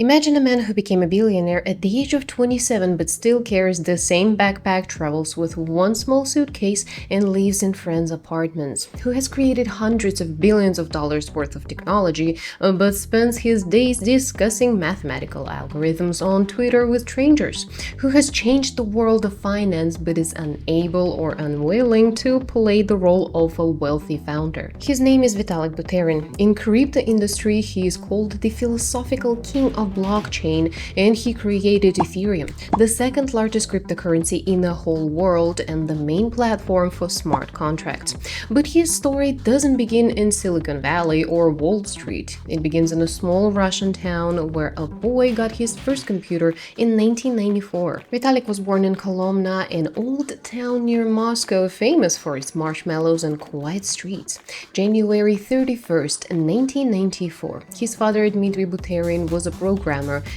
Imagine a man who became a billionaire at the age of 27 but still carries the same backpack, travels with one small suitcase, and lives in friends' apartments, who has created hundreds of billions of dollars worth of technology but spends his days discussing mathematical algorithms on Twitter with strangers, who has changed the world of finance but is unable or unwilling to play the role of a wealthy founder. His name is Vitalik Buterin. In crypto industry, he is called the philosophical king of blockchain, and he created Ethereum, the second largest cryptocurrency in the whole world and the main platform for smart contracts. But his story doesn't begin in Silicon Valley or Wall Street. It begins in a small Russian town where a boy got his first computer in 1994. Vitalik was born in Kolomna, an old town near Moscow famous for its marshmallows and quiet streets. January 31st, 1994. His father, Dmitry Buterin, was a programmer,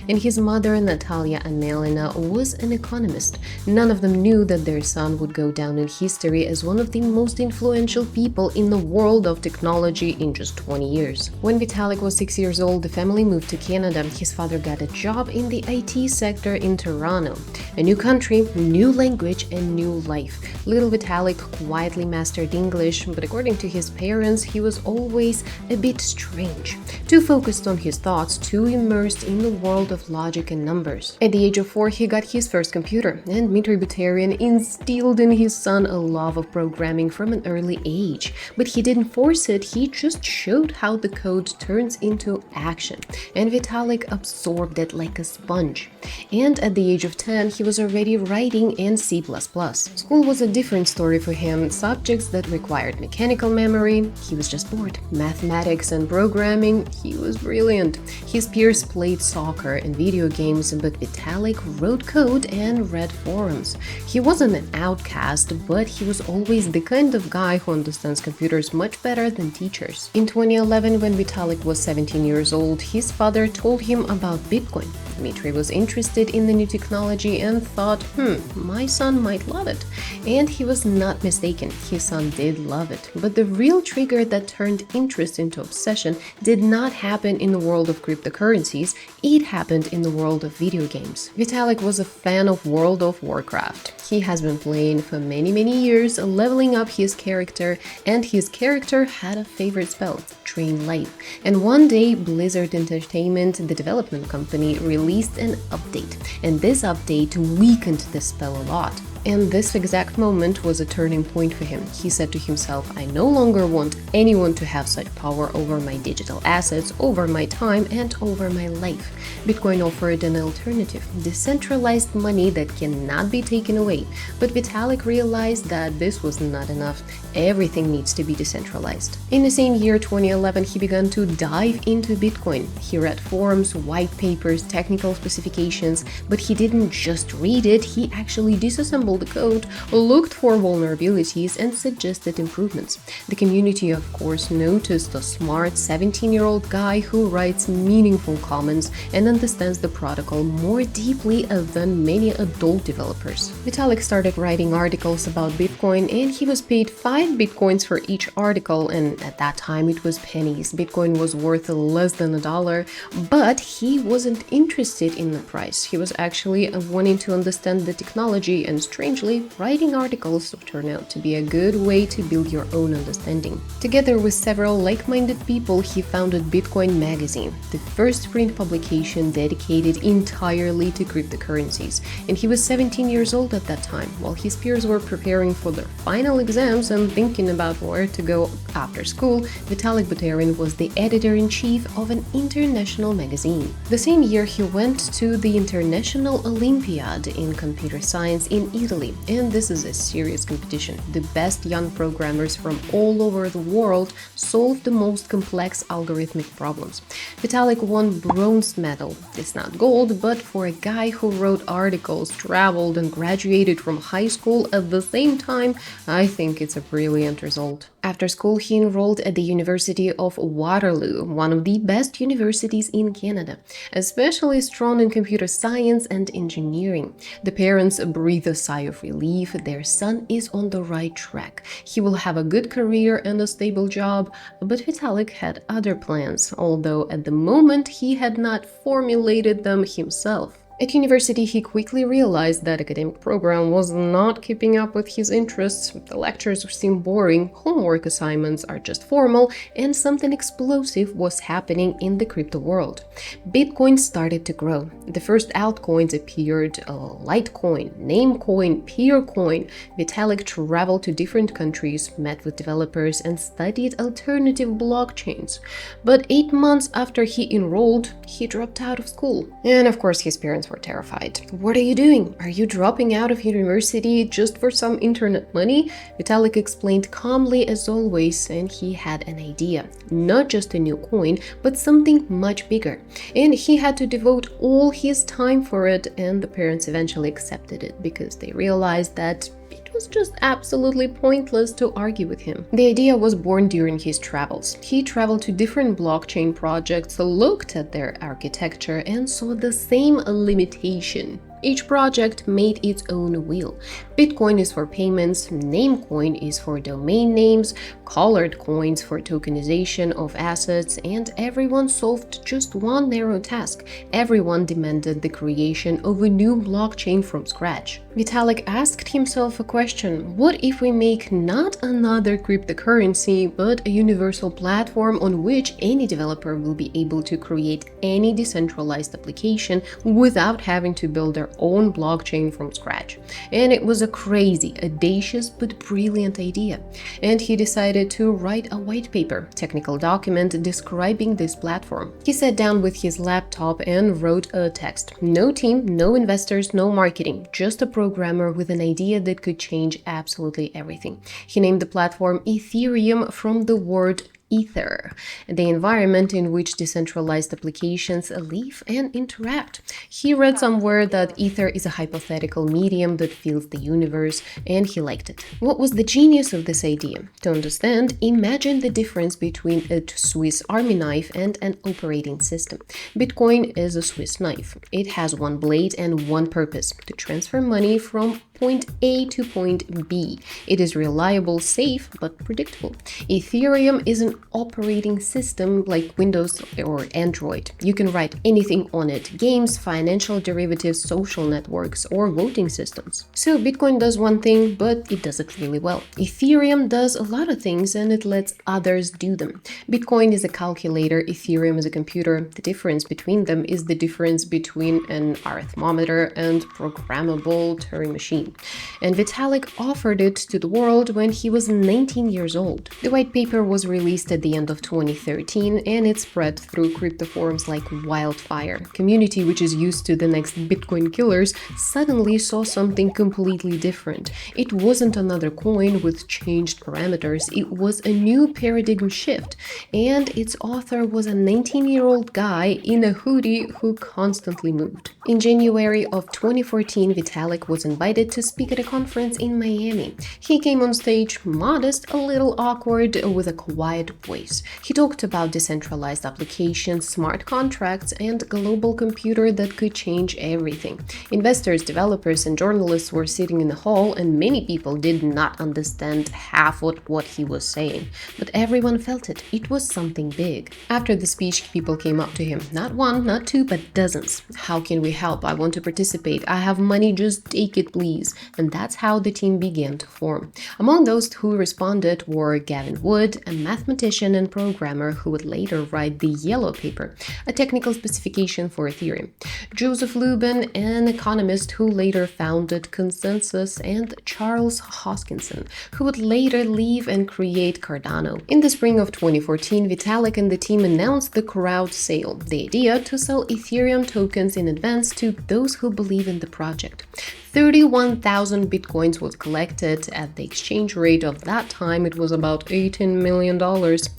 and his mother, Natalia Amelina, was an economist. None of them knew that their son would go down in history as one of the most influential people in the world of technology in just 20 years. When Vitalik was 6 years old, the family moved to Canada. His father got a job in the IT sector in Toronto. A new country, new language, and new life. Little Vitalik quietly mastered English, but according to his parents, he was always a bit strange. Too focused on his thoughts, too immersed in the world of logic and numbers. At the age of 4, he got his first computer, and Dmitry Buterin instilled in his son a love of programming from an early age. But he didn't force it, he just showed how the code turns into action, and Vitalik absorbed it like a sponge. And at the age of 10, he was already writing in C++. School was a different story for him. Subjects that required mechanical memory, he was just bored. Mathematics and programming, he was brilliant. His peers played soccer and video games, but Vitalik wrote code and read forums. He wasn't an outcast, but he was always the kind of guy who understands computers much better than teachers. In 2011, when Vitalik was 17 years old, his father told him about Bitcoin. Dmitry was interested in the new technology and thought, my son might love it. And he was not mistaken, his son did love it. But the real trigger that turned interest into obsession did not happen in the world of cryptocurrencies, it happened in the world of video games. Vitalik was a fan of World of Warcraft. He has been playing for many years, leveling up his character, and his character had a favorite spell, Train Life. And one day, Blizzard Entertainment, the development company, released an update, and this update weakened the spell a lot. And this exact moment was a turning point for him. He said to himself, I no longer want anyone to have such power over my digital assets, over my time, and over my life. Bitcoin offered an alternative, decentralized money that cannot be taken away. But Vitalik realized that this was not enough. Everything needs to be decentralized. In the same year, 2011, he began to dive into Bitcoin. He read forums, white papers, technical specifications, but he didn't just read it, he actually disassembled the code, looked for vulnerabilities, and suggested improvements. The community, of course, noticed a smart 17-year-old guy who writes meaningful comments and understands the protocol more deeply than many adult developers. Vitalik started writing articles about Bitcoin, and he was paid 5 Bitcoins for each article, and at that time it was pennies. Bitcoin was worth less than $1, but he wasn't interested in the price. He was actually wanting to understand the technology, and strangely, writing articles turned out to be a good way to build your own understanding. Together with several like-minded people, he founded Bitcoin Magazine, the first print publication dedicated entirely to cryptocurrencies. And he was 17 years old at that time, while his peers were preparing for their final exams and thinking about where to go after school. Vitalik Buterin was the editor-in-chief of an international magazine. The same year, he went to the International Olympiad in computer science in Italy, and this is a serious competition. The best young programmers from all over the world solved the most complex algorithmic problems. Vitalik won bronze medal. It's not gold, but for a guy who wrote articles, traveled, and graduated from high school at the same time, I think it's a brilliant result. After school, he enrolled at the University of Waterloo, one of the best universities in Canada, especially strong in computer science and engineering. The parents breathe a sigh of relief. Their son is on the right track. He will have a good career and a stable job, but Vitalik had other plans, although at the moment he had not formulated them himself. At university, he quickly realized that academic program was not keeping up with his interests. The lectures seemed boring, homework assignments are just formal, and something explosive was happening in the crypto world. Bitcoin started to grow. The first altcoins appeared, Litecoin, Namecoin, Peercoin. Vitalik traveled to different countries, met with developers, and studied alternative blockchains. But 8 months after he enrolled, he dropped out of school. And of course, his parents were terrified. "What are you doing? Are you dropping out of university just for some internet money?" Vitalik explained calmly as always, and he had an idea. Not just a new coin, but something much bigger. And he had to devote all his time for it, and the parents eventually accepted it because they realized that it was just absolutely pointless to argue with him. The idea was born during his travels. He traveled to different blockchain projects, looked at their architecture, and saw the same limitation. Each project made its own wheel. Bitcoin is for payments, Namecoin is for domain names, colored coins for tokenization of assets, and everyone solved just one narrow task. Everyone demanded the creation of a new blockchain from scratch. Vitalik asked himself a question: what if we make not another cryptocurrency, but a universal platform on which any developer will be able to create any decentralized application without having to build their own blockchain from scratch? And it was a crazy, audacious, but brilliant idea. And he decided to write a white paper, technical document describing this platform. He sat down with his laptop and wrote a text. No team, no investors, no marketing, just a programmer with an idea that could change absolutely everything. He named the platform Ethereum from the word Ether, the environment in which decentralized applications live and interact. He read somewhere that Ether is a hypothetical medium that fills the universe, and he liked it. What was the genius of this idea? To understand, imagine the difference between a Swiss Army knife and an operating system. Bitcoin is a Swiss knife. It has one blade and one purpose: to transfer money from point A to point B. It is reliable, safe, but predictable. Ethereum is an operating system like Windows or Android. You can write anything on it: games, financial derivatives, social networks, or voting systems. So Bitcoin does one thing, but it does it really well. Ethereum does a lot of things, and it lets others do them. Bitcoin is a calculator, Ethereum is a computer. The difference between them is the difference between an arithmometer and programmable Turing machine. And Vitalik offered it to the world when he was 19 years old. The white paper was released at the end of 2013, and it spread through crypto forums like wildfire. Community, which is used to the next Bitcoin killers, suddenly saw something completely different. It wasn't another coin with changed parameters, it was a new paradigm shift, and its author was a 19-year-old guy in a hoodie who constantly moved. In January of 2014, Vitalik was invited to speak at a conference in Miami. He came on stage modest, a little awkward, with a quiet voice. He talked about decentralized applications, smart contracts, and global computer that could change everything. Investors, developers, and journalists were sitting in the hall, and many people did not understand half what he was saying. But everyone felt it. It was something big. After the speech, people came up to him. Not one, not two, but dozens. "How can we help? I want to participate. I have money, just take it, please." And that's how the team began to form. Among those who responded were Gavin Wood, a mathematician and programmer who would later write the Yellow Paper, a technical specification for Ethereum; Joseph Lubin, an economist who later founded Consensus; and Charles Hoskinson, who would later leave and create Cardano. In the spring of 2014, Vitalik and the team announced the crowd sale, the idea to sell Ethereum tokens in advance to those who believe in the project. 31,000 bitcoins was collected. At the exchange rate of that time, it was about $18 million.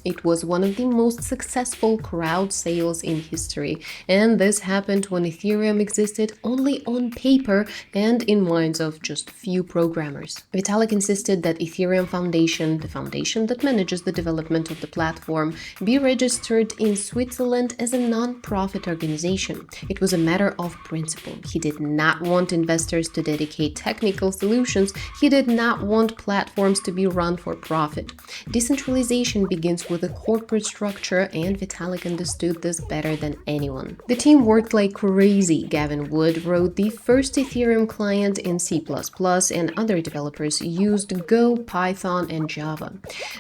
It was one of the most successful crowd sales in history, and this happened when Ethereum existed only on paper and in minds of just few programmers. Vitalik insisted that Ethereum Foundation, the foundation that manages the development of the platform, be registered in Switzerland as a non-profit organization. It was a matter of principle. He did not want investors to dedicate technical solutions. He did not want platforms to be run for profit. Decentralization begins with a corporate structure, and Vitalik understood this better than anyone. The team worked like crazy. Gavin Wood wrote the first Ethereum client in C++, and other developers used Go, Python, and Java.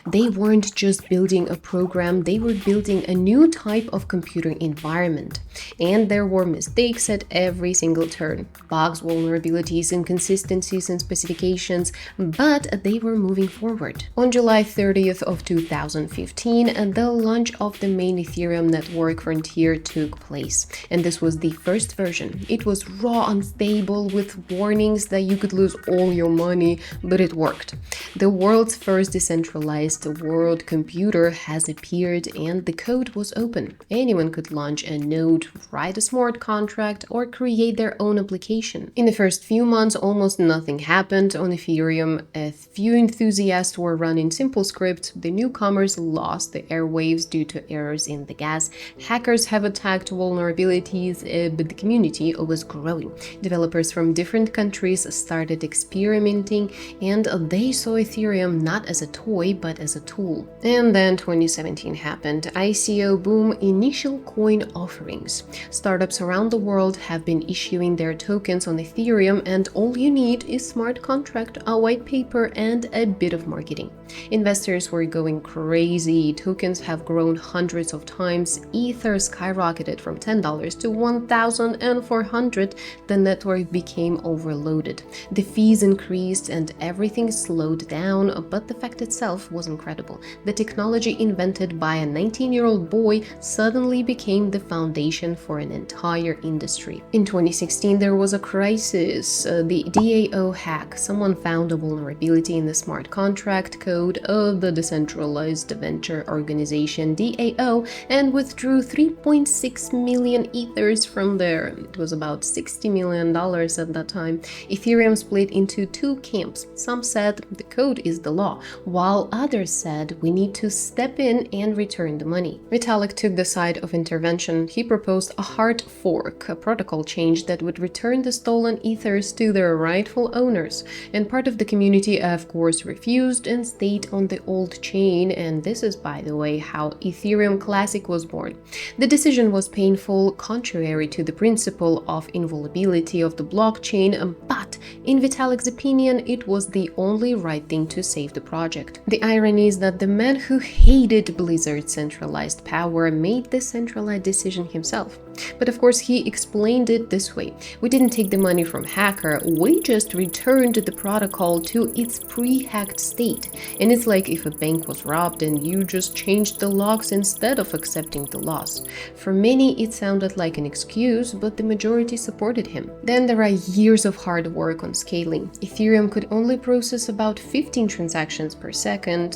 They weren't just building a program, they were building a new type of computing environment. And there were mistakes at every single turn. Bugs, vulnerabilities, inconsistencies in specifications, but they were moving forward. On July 30th of 2015, the launch of the main Ethereum network frontier took place, and this was the first version. It was raw, unstable, with warnings that you could lose all your money, but it worked. The world's first decentralized world computer has appeared, and the code was open. Anyone could launch a node, write a smart contract, or create their own application. In the first few months, almost nothing happened on Ethereum. A few enthusiasts were running simple scripts. The newcomers lost the airwaves due to errors in the gas. Hackers have attacked vulnerabilities, but the community was growing. Developers from different countries started experimenting, and they saw Ethereum not as a toy, but as a tool. And then 2017 happened. ICO boom, initial coin offerings. Startups around the world have been issuing their tokens on Ethereum, and all you need is smart contract, a white paper, and a bit of marketing. Investors were going crazy. Tokens have grown hundreds of times. Ether skyrocketed from $10 to $1,400. The network became overloaded. The fees increased and everything slowed down, but the fact itself was incredible. The technology invented by a 19-year-old boy suddenly became the foundation for an entire industry. In 2016, there was a crisis. The DAO hack. Someone found a vulnerability in the smart contract code of the decentralized venture organization DAO and withdrew 3.6 million ethers from there. It was about $60 million at that time. Ethereum split into two camps. Some said the code is the law, while others said we need to step in and return the money. Vitalik took the side of intervention. He proposed a hard fork, a protocol change that would return the stolen ethers to their rightful owners. And part of the community, of course, refused and stayed on the old chain, and this is, by the way, how Ethereum Classic was born. The decision was painful, contrary to the principle of inviolability of the blockchain, but in Vitalik's opinion, it was the only right thing to save the project. The irony is that the man who hated Blizzard's centralized power made the centralized decision himself. But of course, he explained it this way: we didn't take the money from hacker, we just returned the protocol to its pre-hacked state. And it's like if a bank was robbed and you just changed the locks instead of accepting the loss. For many, it sounded like an excuse, but the majority supported him. Then there are years of hard work on scaling. Ethereum could only process about 15 transactions per second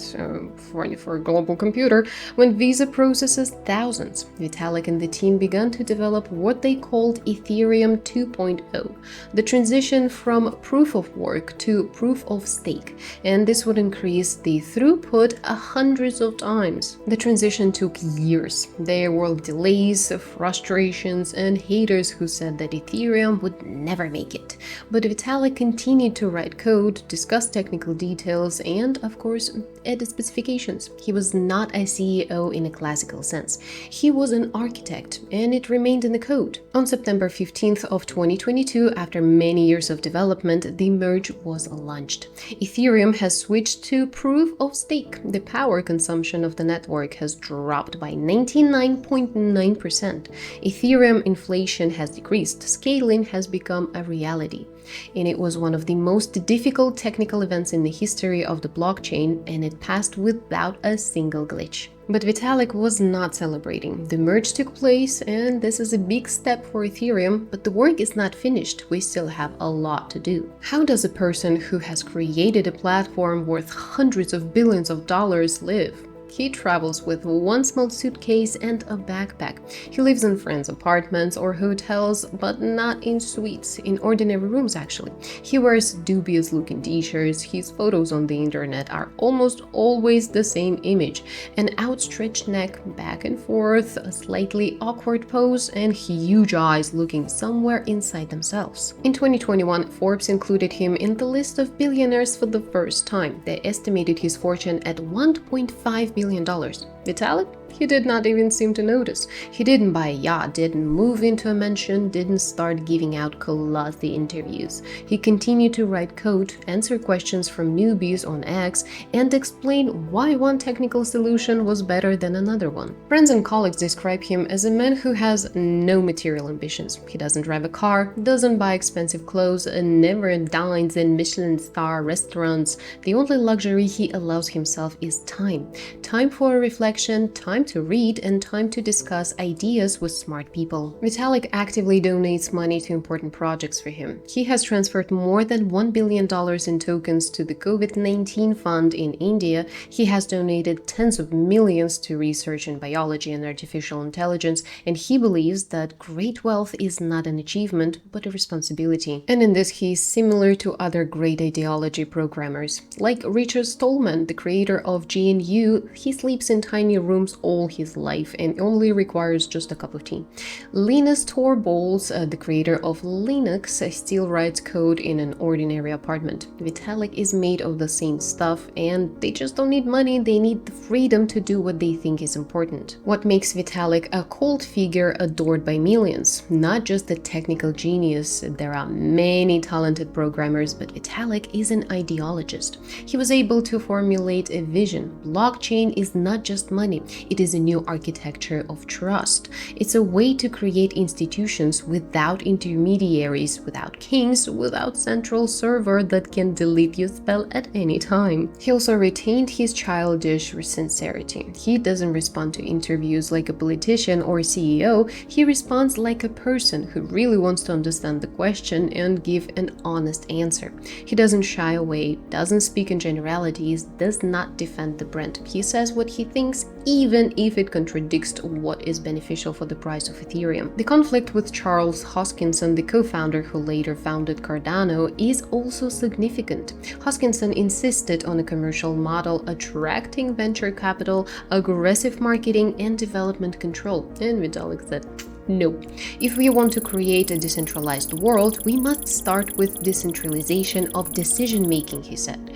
for a global computer, when Visa processes thousands. Vitalik and the team began to develop what they called Ethereum 2.0, the transition from proof of work to proof of stake, and this would increase the throughput hundreds of times. The transition took years. There were delays, frustrations, and haters who said that Ethereum would never make it. But Vitalik continued to write code, discuss technical details, and, of course, edit specifications. He was not a CEO in a classical sense. He was an architect, and it remained in the code. On September 15th of 2022, after many years of development, the merge was launched. Ethereum has switched to proof of stake. The power consumption of the network has dropped by 99.9%. Ethereum inflation has decreased. Scaling has become a reality. And it was one of the most difficult technical events in the history of the blockchain, and it passed without a single glitch. But Vitalik was not celebrating. The merge took place, and this is a big step for Ethereum, but the work is not finished. We still have a lot to do. How does a person who has created a platform worth hundreds of billions of dollars live? He travels with one small suitcase and a backpack. He lives in friends' apartments or hotels, but not in suites, in ordinary rooms actually. He wears dubious-looking t-shirts. His photos on the internet are almost always the same image: an outstretched neck back and forth, a slightly awkward pose, and huge eyes looking somewhere inside themselves. In 2021, Forbes included him in the list of billionaires for the first time. They estimated his fortune at $1.5 billion. Vitalik? He did not even seem to notice. He didn't buy a yacht, didn't move into a mansion, didn't start giving out classy interviews. He continued to write code, answer questions from newbies on X, and explain why one technical solution was better than another one. Friends and colleagues describe him as a man who has no material ambitions. He doesn't drive a car, doesn't buy expensive clothes, and never dines in Michelin-star restaurants. The only luxury he allows himself is time. Time for reflection, time to read, and time to discuss ideas with smart people. Vitalik actively donates money to important projects for him. He has transferred more than $1 billion in tokens to the COVID-19 fund in India. He has donated tens of millions to research in biology and artificial intelligence, and he believes that great wealth is not an achievement, but a responsibility. And in this, he is similar to other great ideology programmers. Like Richard Stallman, the creator of GNU, he sleeps in tiny rooms all his life and only requires just a cup of tea. Linus Torvalds, the creator of Linux, still writes code in an ordinary apartment. Vitalik is made of the same stuff, and they just don't need money, they need the freedom to do what they think is important. What makes Vitalik a cult figure adored by millions? Not just a technical genius, there are many talented programmers, but Vitalik is an ideologist. He was able to formulate a vision. Blockchain is not just money, it is a new architecture of trust. It's a way to create institutions without intermediaries, without kings, without central server that can delete your spell at any time. He also retained his childish sincerity. He doesn't respond to interviews like a politician or CEO, he responds like a person who really wants to understand the question and give an honest answer. He doesn't shy away, doesn't speak in generalities, does not defend the brand. He says what he thinks, even if it contradicts what is beneficial for the price of Ethereum. The conflict with Charles Hoskinson, the co-founder who later founded Cardano, is also significant. Hoskinson insisted on a commercial model, attracting venture capital, aggressive marketing, and development control, and Vitalik said, no. If we want to create a decentralized world, we must start with decentralization of decision-making, he said.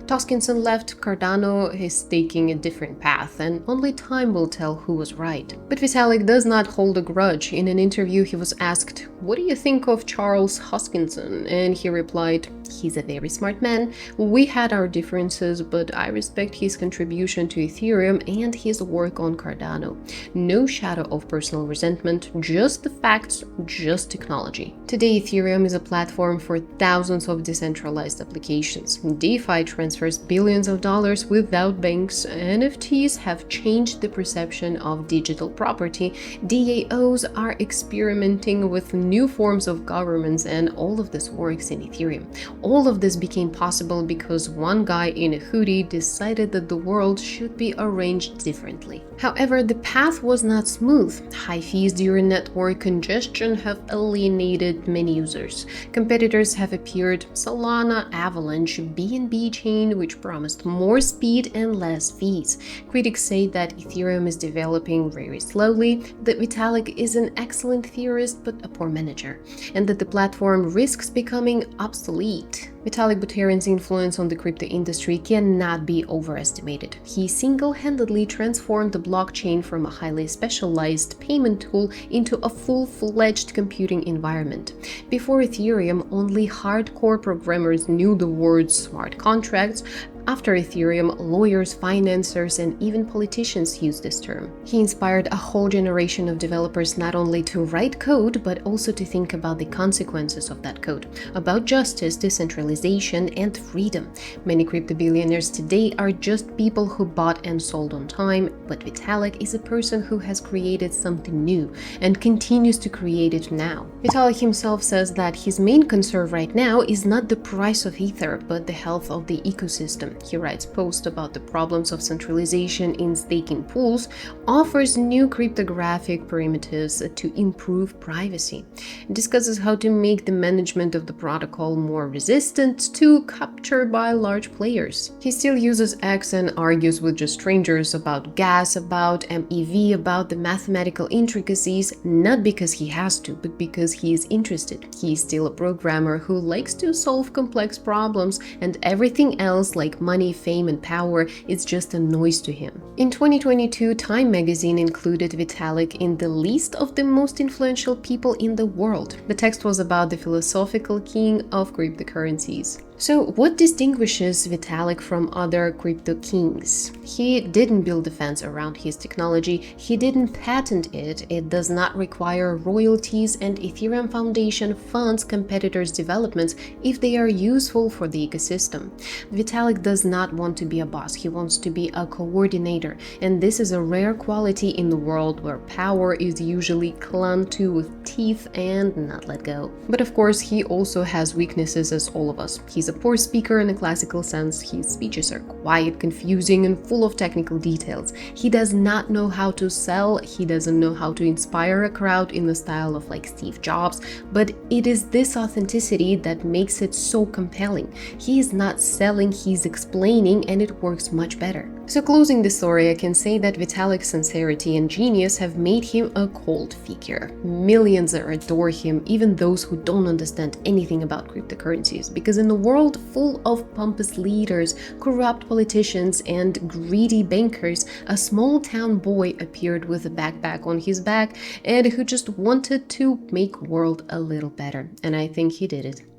Hoskinson left, Cardano is taking a different path, and only time will tell who was right. But Vitalik does not hold a grudge. In an interview, he was asked, "What do you think of Charles Hoskinson?" And he replied, "He's a very smart man. We had our differences, but I respect his contribution to Ethereum and his work on Cardano. No shadow of personal resentment, just the facts, just technology." Today, Ethereum is a platform for thousands of decentralized applications. DeFi transfers billions of dollars without banks. NFTs have changed the perception of digital property. DAOs are experimenting with new forms of governments, and all of this works in Ethereum. All of this became possible because one guy in a hoodie decided that the world should be arranged differently. However, the path was not smooth. High fees during network congestion have alienated many users. Competitors have appeared: Solana, Avalanche, BNB Chain, which promised more speed and less fees. Critics say that Ethereum is developing very slowly, that Vitalik is an excellent theorist but a poor manager, and that the platform risks becoming obsolete. Vitalik Buterin's influence on the crypto industry cannot be overestimated. He single-handedly transformed the blockchain from a highly specialized payment tool into a full-fledged computing environment. Before Ethereum, only hardcore programmers knew the words smart contracts, After Ethereum, lawyers, financiers, and even politicians use this term. He inspired a whole generation of developers not only to write code, but also to think about the consequences of that code, about justice, decentralization, and freedom. Many crypto billionaires today are just people who bought and sold on time, but Vitalik is a person who has created something new and continues to create it now. Vitalik himself says that his main concern right now is not the price of Ether, but the health of the ecosystem. He writes posts about the problems of centralization in staking pools, offers new cryptographic primitives to improve privacy, discusses how to make the management of the protocol more resistant to capture by large players. He still uses X and argues with just strangers about gas, about MEV, about the mathematical intricacies, not because he has to, but because he is interested. He is still a programmer who likes to solve complex problems, and everything else like money, fame, and power is just a noise to him. In 2022, Time magazine included Vitalik in the list of the most influential people in the world. The text was about the philosophical king of cryptocurrencies. So, what distinguishes Vitalik from other crypto kings? He didn't build a fence around his technology, he didn't patent it, it does not require royalties, and Ethereum Foundation funds competitors' developments if they are useful for the ecosystem. Vitalik does not want to be a boss, he wants to be a coordinator, and this is a rare quality in the world where power is usually clung to with teeth and not let go. But of course, he also has weaknesses as all of us. He's a poor speaker in a classical sense, his speeches are quiet, confusing, and full of technical details. He does not know how to sell, he doesn't know how to inspire a crowd in the style of like Steve Jobs, but it is this authenticity that makes it so compelling. He is not selling, he's explaining, and it works much better. So closing the story, I can say that Vitalik's sincerity and genius have made him a cult figure. Millions adore him, even those who don't understand anything about cryptocurrencies, because in a world full of pompous leaders, corrupt politicians, and greedy bankers, a small town boy appeared with a backpack on his back and who just wanted to make the world a little better. And I think he did it.